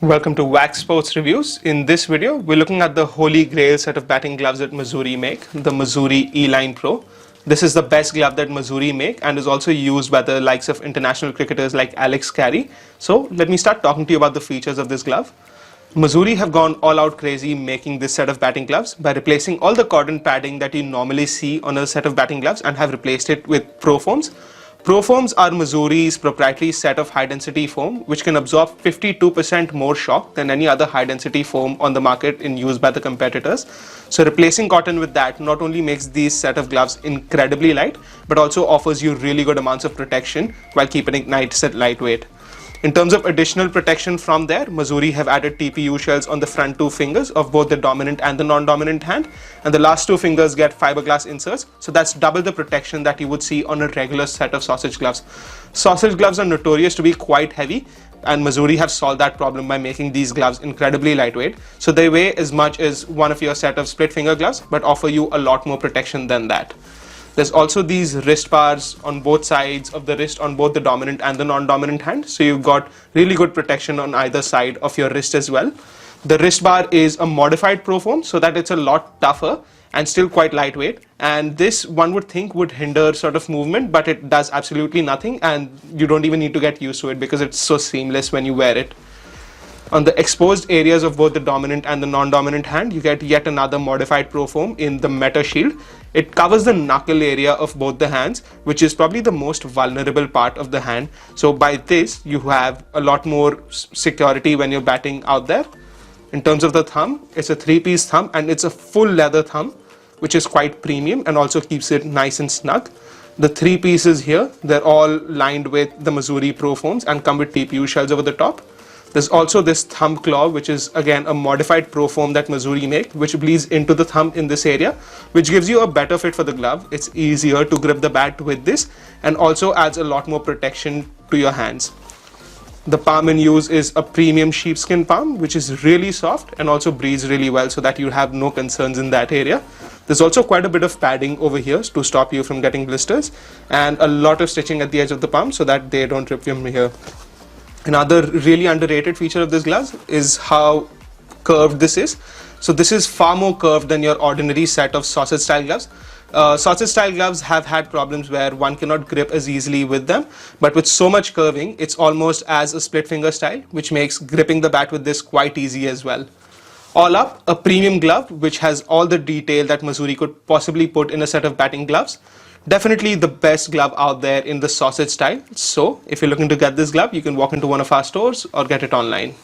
Welcome to Wax Sports Reviews. In this video, we're looking at the holy grail set of batting gloves that Mazuri make, the Mazuri E-Line Pro. This is the best glove that Mazuri make and is also used by the likes of international cricketers like Alex Carey. So let me start talking to you about the features of this glove. Mazuri have gone all out crazy making this set of batting gloves by replacing all the cordon padding that you normally see on a set of batting gloves and have replaced it with Profoams. Profoams are Mazuri's proprietary set of high-density foam which can absorb 52% more shock than any other high-density foam on the market in use by the competitors. So replacing cotton with that not only makes these set of gloves incredibly light, but also offers you really good amounts of protection while keeping it nice and lightweight. In terms of additional protection from there, Mazuri have added TPU shells on the front two fingers of both the dominant and the non-dominant hand, and the last two fingers get fiberglass inserts, so that's double the protection that you would see on a regular set of sausage gloves. Sausage gloves are notorious to be quite heavy, and Mazuri have solved that problem by making these gloves incredibly lightweight, so they weigh as much as one of your set of split finger gloves, but offer you a lot more protection than that. There's also these wrist bars on both sides of the wrist on both the dominant and the non-dominant hand. So you've got really good protection on either side of your wrist as well. The wrist bar is a modified Profoam so that it's a lot tougher and still quite lightweight. And this one would think would hinder sort of movement, but it does absolutely nothing and you don't even need to get used to it because it's so seamless when you wear it. On the exposed areas of both the dominant and the non-dominant hand, you get yet another modified Profoam in the Meta Shield. It covers the knuckle area of both the hands, which is probably the most vulnerable part of the hand. So by this, you have a lot more security when you're batting out there. In terms of the thumb, it's a three-piece thumb and it's a full leather thumb, which is quite premium and also keeps it nice and snug. The three pieces here, they're all lined with the Mazuri Profoams and come with TPU shells over the top. There's also this thumb claw, which is again a modified Profoam that Mazuri make, which bleeds into the thumb in this area, which gives you a better fit for the glove. It's easier to grip the bat with this and also adds a lot more protection to your hands. The palm in use is a premium sheepskin palm, which is really soft and also breathes really well so that you have no concerns in that area. There's also quite a bit of padding over here to stop you from getting blisters and a lot of stitching at the edge of the palm so that they don't rip from here. Another really underrated feature of this glove is how curved this is. So this is far more curved than your ordinary set of sausage style gloves. Sausage style gloves have had problems where one cannot grip as easily with them, but with so much curving, it's almost as a split finger style, which makes gripping the bat with this quite easy as well. All up, a premium glove which has all the detail that Mazuri could possibly put in a set of batting gloves. Definitely the best glove out there in the sausage style. So if you're looking to get this glove, you can walk into one of our stores or get it online.